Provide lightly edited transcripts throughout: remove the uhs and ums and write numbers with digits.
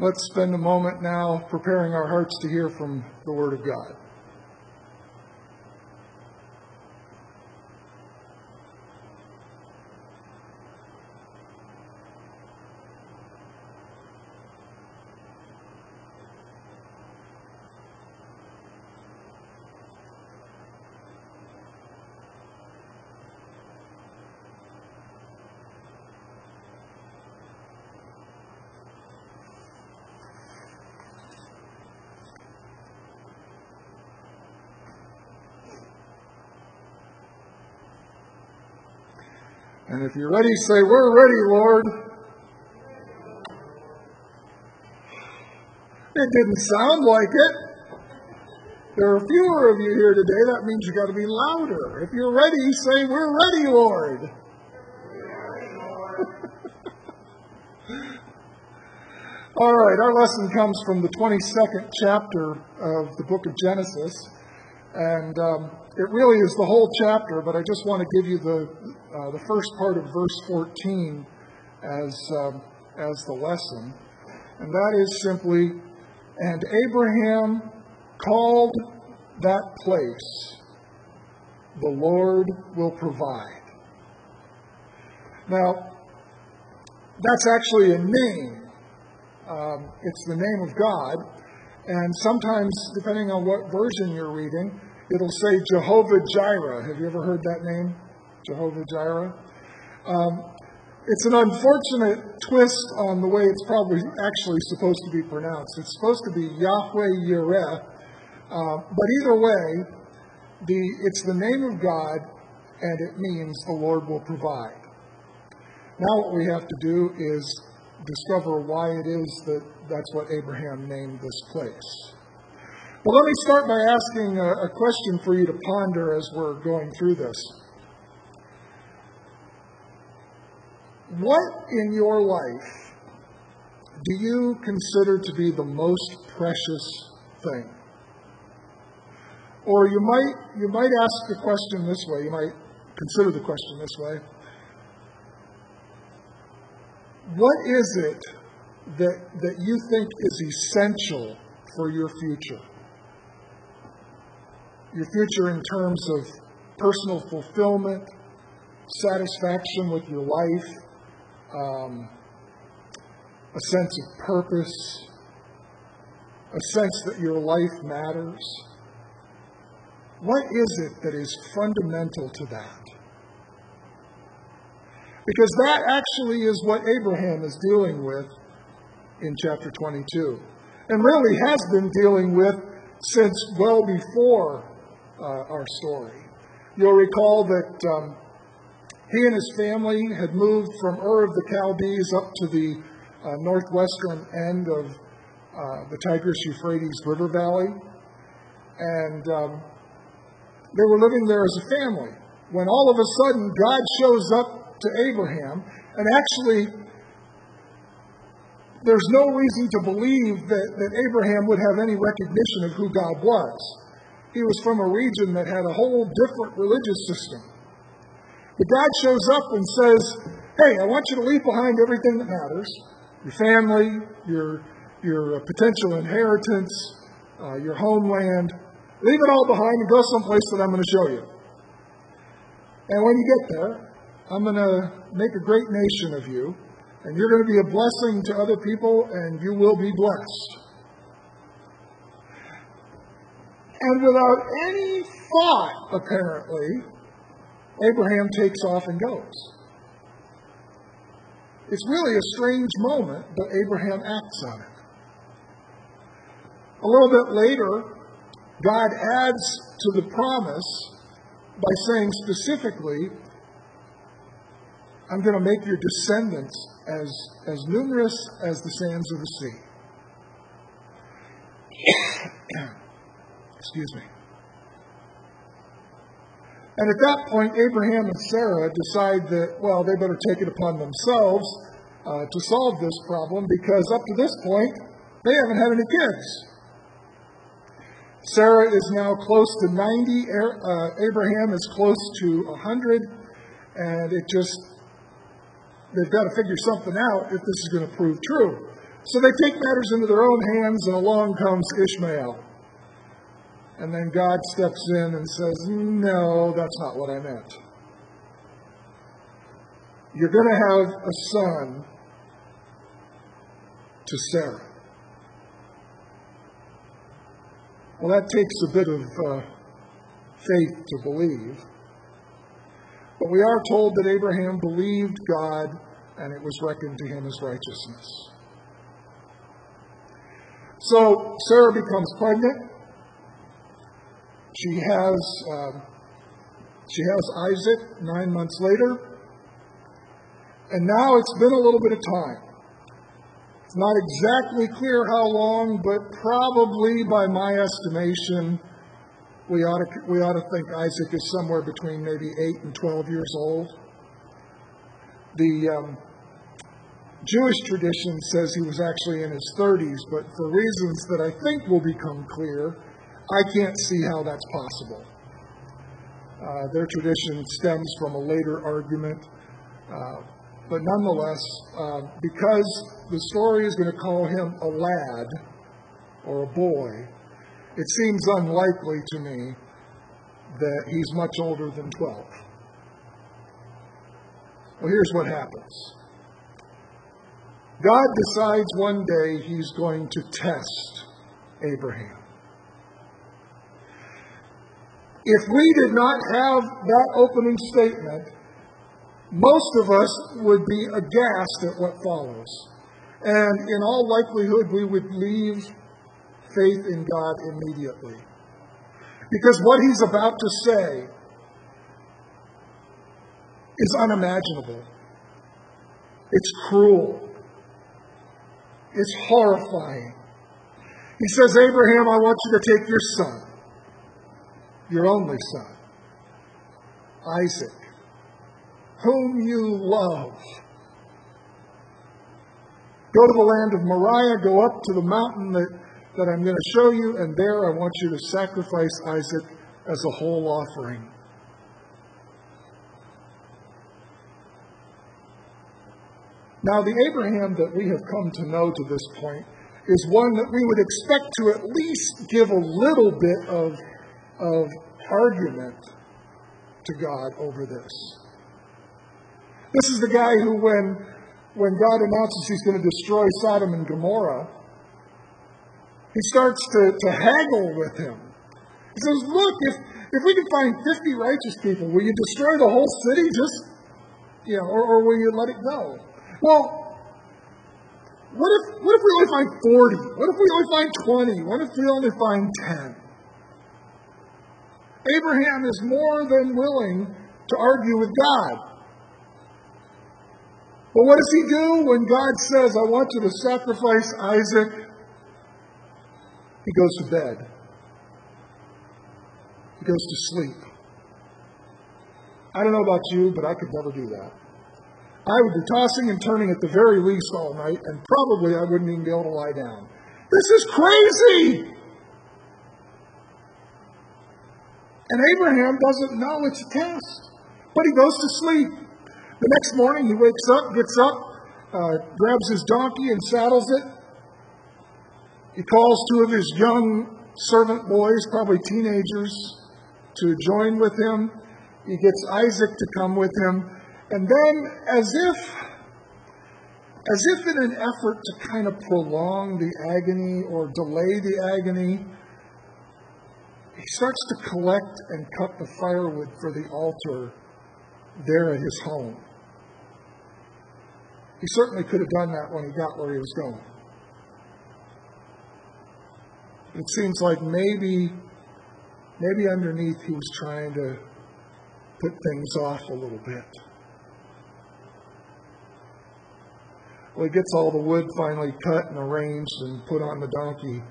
Let's spend a moment now preparing our hearts to hear from the Word of God. And if you're ready, say, "We're ready, Lord." It didn't sound like it. There are fewer of you here today. That means you've got to be louder. If you're ready, say, "We're ready, Lord." All right, our lesson comes from the 22nd chapter of the book of Genesis. And it really is the whole chapter, but I just want to give you the first part of verse 14 as the lesson. And that is simply, "And Abraham called that place, 'The Lord will provide.'" Now, that's actually a name. It's the name of God. And sometimes, depending on what version you're reading, it'll say Jehovah Jireh. Have you ever heard that name? Jehovah Jireh? It's an unfortunate twist on the way it's probably actually supposed to be pronounced. It's supposed to be Yahweh Yireh. But either way, it's the name of God, and it means the Lord will provide. Now what we have to do is discover why it is that that's what Abraham named this place. Well, let me start by asking a question for you to ponder as we're going through this. What in your life do you consider to be the most precious thing? Or you might ask the question this way. You might consider the question this way. What is it that you think is essential for your future? Your future in terms of personal fulfillment, satisfaction with your life, a sense of purpose, a sense that your life matters. What is it that is fundamental to that? Because that actually is what Abraham is dealing with in chapter 22, and really has been dealing with since well before our story. You'll recall that he and his family had moved from Ur of the Chaldees up to the northwestern end of the Tigris-Euphrates River Valley, and they were living there as a family, when all of a sudden God shows up to Abraham, and actually there's no reason to believe that Abraham would have any recognition of who God was. He was from a region that had a whole different religious system. But God shows up and says, "Hey, I want you to leave behind everything that matters, your family, your potential inheritance, your homeland. Leave it all behind and go someplace that I'm going to show you. And when you get there, I'm going to make a great nation of you, and you're going to be a blessing to other people, and you will be blessed." And without any thought, apparently, Abraham takes off and goes. It's really a strange moment, but Abraham acts on it. A little bit later, God adds to the promise by saying specifically, "I'm going to make your descendants as numerous as the sands of the sea." Excuse me. And at that point, Abraham and Sarah decide that, well, they better take it upon themselves to solve this problem, because up to this point, they haven't had any kids. Sarah is now close to 90. Abraham is close to 100. And they've got to figure something out if this is going to prove true. So they take matters into their own hands, and along comes Ishmael. And then God steps in and says, no, that's not what I meant. You're going to have a son to Sarah. Well, that takes a bit of faith to believe. But we are told that Abraham believed God, and it was reckoned to him as righteousness. So Sarah becomes pregnant. She has Isaac 9 months later. And now it's been a little bit of time. It's not exactly clear how long, but probably by my estimation, we ought to think Isaac is somewhere between maybe 8 and 12 years old. The Jewish tradition says he was actually in his 30s, but for reasons that I think will become clear, I can't see how that's possible. Their tradition stems from a later argument. But nonetheless, because the story is going to call him a lad or a boy, it seems unlikely to me that he's much older than 12. Well, here's what happens. God decides one day he's going to test Abraham. If we did not have that opening statement, most of us would be aghast at what follows. And in all likelihood, we would leave faith in God immediately. Because what he's about to say is unimaginable. It's cruel. It's horrifying. He says, Abraham, I want you to take your son, your only son, Isaac, whom you love. Go to the land of Moriah, go up to the mountain that I'm going to show you, and there I want you to sacrifice Isaac as a whole offering. Now, the Abraham that we have come to know to this point is one that we would expect to at least give a little bit of argument to God over this. This is the guy who, when God announces he's going to destroy Sodom and Gomorrah, he starts to haggle with him. He says, look, if we can find 50 righteous people, will you destroy the whole city or will you let it go? Well, what if we only find 40? What if we only find 20? What if we only find 10? Abraham is more than willing to argue with God. But what does he do when God says, I want you to sacrifice Isaac? He goes to bed. He goes to sleep. I don't know about you, but I could never do that. I would be tossing and turning at the very least all night, and probably I wouldn't even be able to lie down. This is crazy! And Abraham doesn't know it's a test, but he goes to sleep. The next morning he wakes up, gets up, grabs his donkey and saddles it. He calls two of his young servant boys, probably teenagers, to join with him. He gets Isaac to come with him. And then, as if in an effort to kind of prolong the agony or delay the agony, he starts to collect and cut the firewood for the altar there at his home. He certainly could have done that when he got where he was going. It seems like maybe underneath he was trying to put things off a little bit. Well, he gets all the wood finally cut and arranged and put on the donkey.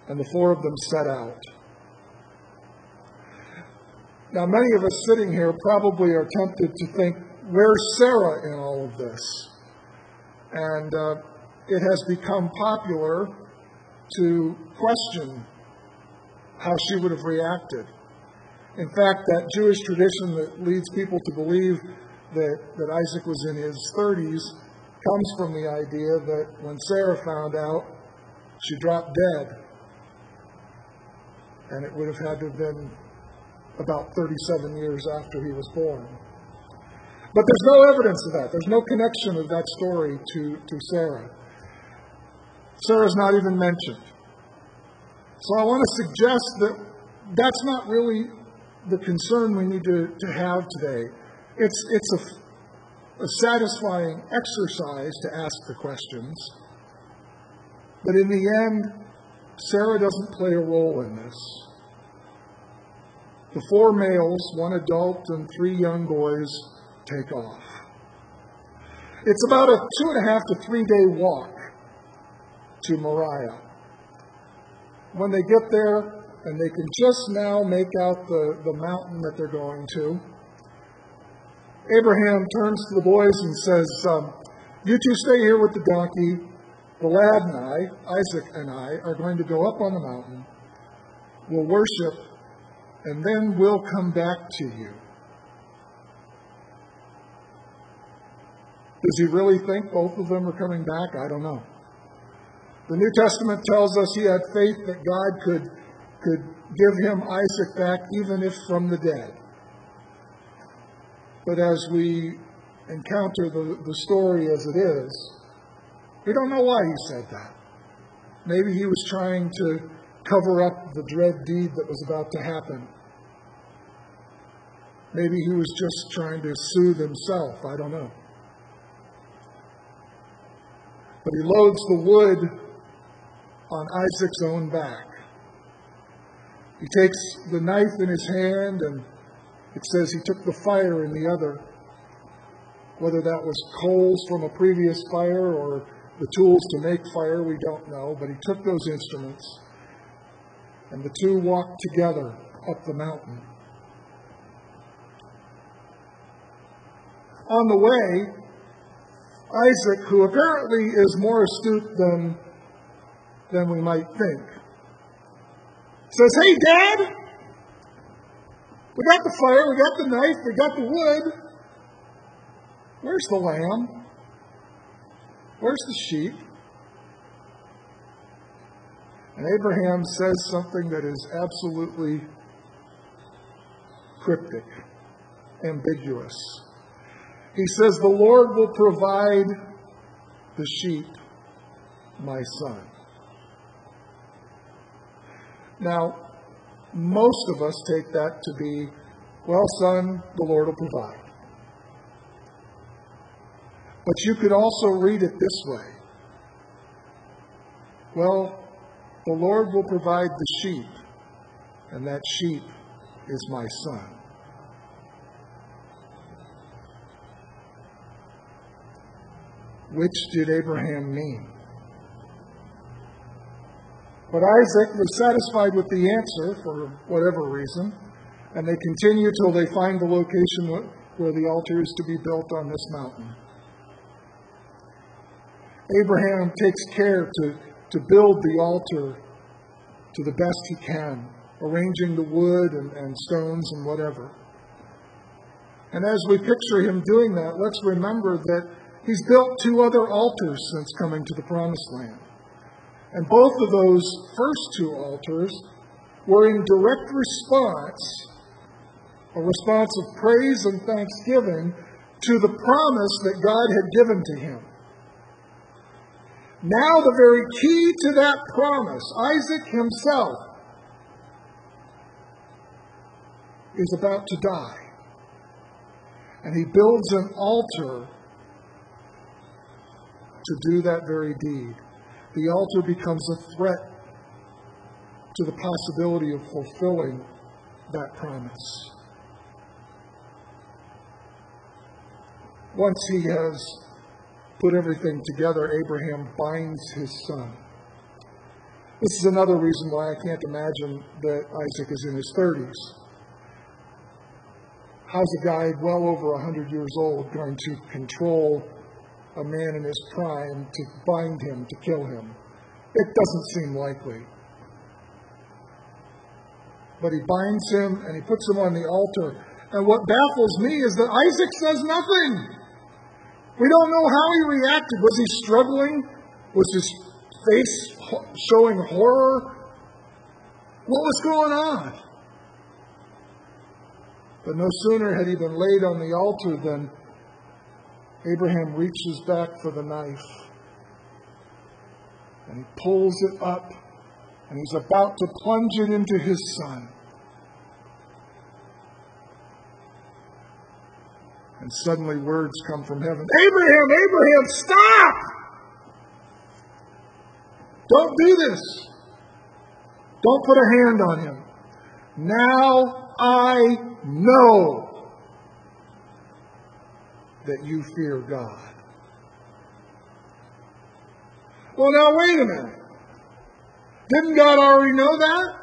And the four of them set out. Now, many of us sitting here probably are tempted to think, where's Sarah in all of this? And it has become popular to question how she would have reacted. In fact, that Jewish tradition that leads people to believe that Isaac was in his 30s comes from the idea that when Sarah found out, she dropped dead. And it would have had to have been about 37 years after he was born. But there's no evidence of that. There's no connection of that story to Sarah. Sarah's not even mentioned. So I want to suggest that that's not really the concern we need to have today. It's a satisfying exercise to ask the questions. But in the end, Sarah doesn't play a role in this. The 4 males, 1 adult and 3 young boys, take off. It's about a 2.5 to 3 day walk to Moriah. When they get there, and they can just now make out the mountain that they're going to, Abraham turns to the boys and says, you two stay here with the donkey. The lad and I, Isaac and I, are going to go up on the mountain. We'll worship, and then we'll come back to you. Does he really think both of them are coming back? I don't know. The New Testament tells us he had faith that God could give him Isaac back even if from the dead. But as we encounter the story as it is, we don't know why he said that. Maybe he was trying to cover up the dread deed that was about to happen. Maybe he was just trying to soothe himself. I don't know. But he loads the wood on Isaac's own back. He takes the knife in his hand, and it says he took the fire in the other. Whether that was coals from a previous fire or the tools to make fire, we don't know, but he took those instruments, and the two walked together up the mountain. On the way, Isaac, who apparently is more astute than we might think, says, "Hey, Dad, we got the fire, we got the knife, we got the wood. Where's the lamb? Where's the sheep?" And Abraham says something that is absolutely cryptic, ambiguous. He says, "The Lord will provide the sheep, my son." Now, most of us take that to be, well, son, the Lord will provide. But you could also read it this way. Well, the Lord will provide the sheep, and that sheep is my son. Which did Abraham mean? But Isaac was satisfied with the answer for whatever reason, and they continue till they find the location where the altar is to be built on this mountain. Abraham takes care to build the altar to the best he can, arranging the wood and stones and whatever. And as we picture him doing that, let's remember that he's built 2 other altars since coming to the Promised Land. And both of those first 2 altars were in direct response, a response of praise and thanksgiving to the promise that God had given to him. Now the very key to that promise, Isaac himself, is about to die. And he builds an altar to do that very deed. The altar becomes a threat to the possibility of fulfilling that promise. Once he has put everything together, Abraham binds his son. This is another reason why I can't imagine that Isaac is in his 30s. How's a guy well over 100 years old going to control a man in his prime, to bind him, to kill him? It doesn't seem likely. But he binds him and he puts him on the altar. And what baffles me is that Isaac says nothing. We don't know how he reacted. Was he struggling? Was his face showing horror? What was going on? But no sooner had he been laid on the altar than Abraham reaches back for the knife. And he pulls it up. And he's about to plunge it into his son. And suddenly words come from heaven. Abraham, Abraham, stop! Don't do this. Don't put a hand on him. Now I know that you fear God. Well, now wait a minute. Didn't God already know that?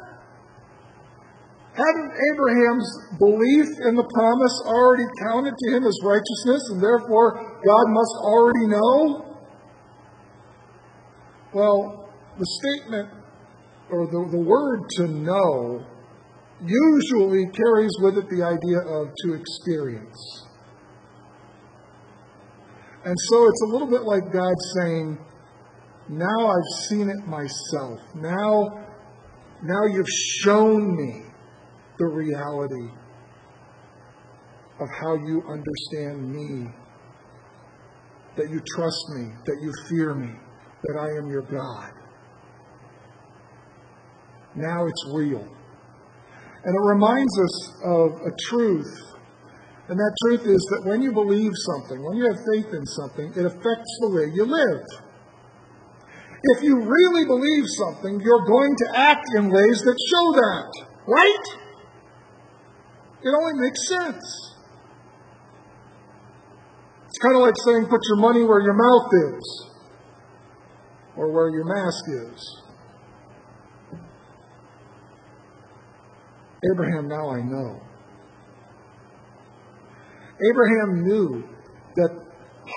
Hadn't Abraham's belief in the promise already counted to him as righteousness, and therefore God must already know? Well, the statement, or the word to know, usually carries with it the idea of to experience. And so it's a little bit like God saying, now I've seen it myself. Now you've shown me the reality of how you understand me, that you trust me, that you fear me, that I am your God. Now it's real. And it reminds us of a truth. And that truth is that when you believe something, when you have faith in something, it affects the way you live. If you really believe something, you're going to act in ways that show that, right? It only makes sense. It's kind of like saying put your money where your mouth is, or where your mask is. Abraham, now I know. Abraham knew that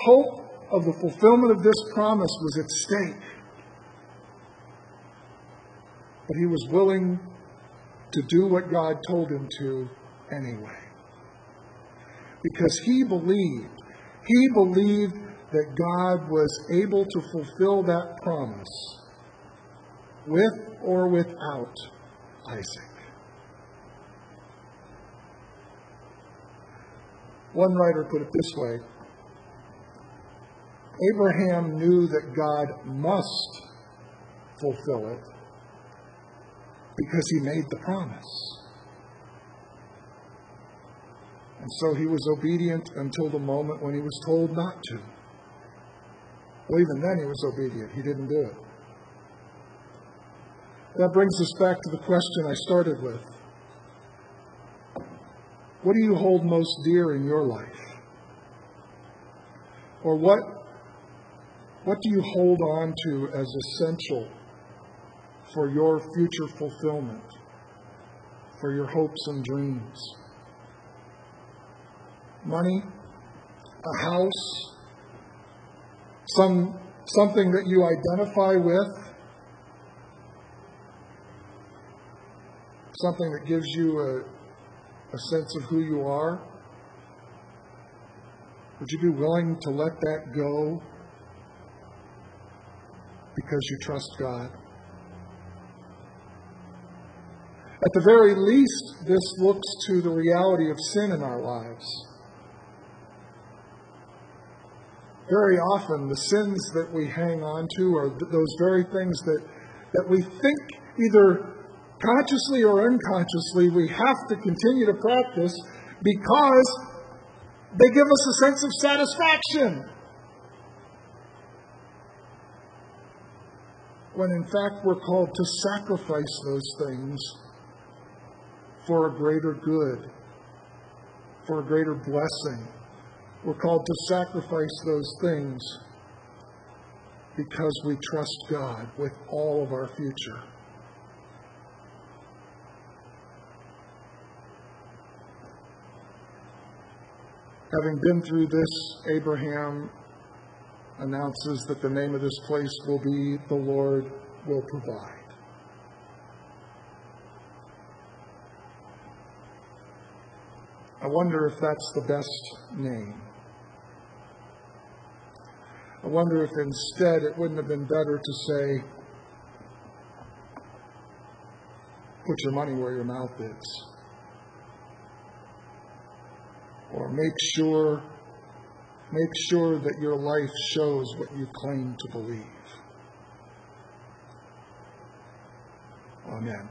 hope of the fulfillment of this promise was at stake. But he was willing to do what God told him to anyway. Because he believed that God was able to fulfill that promise with or without Isaac. One writer put it this way: Abraham knew that God must fulfill it because he made the promise. And so he was obedient until the moment when he was told not to. Well, even then he was obedient. He didn't do it. That brings us back to the question I started with. What do you hold most dear in your life? Or what do you hold on to as essential for your future fulfillment, for your hopes and dreams? Money? A house? Something that you identify with? Something that gives you a sense of who you are? Would you be willing to let that go because you trust God? At the very least, this looks to the reality of sin in our lives. Very often, the sins that we hang on to are those very things that we think either consciously or unconsciously we have to continue to practice because they give us a sense of satisfaction. When in fact we're called to sacrifice those things for a greater good, for a greater blessing. We're called to sacrifice those things because we trust God with all of our future. Having been through this, Abraham announces that the name of this place will be "The Lord Will Provide." I wonder if that's the best name. I wonder if instead it wouldn't have been better to say, put your money where your mouth is. Or make sure that your life shows what you claim to believe. Amen.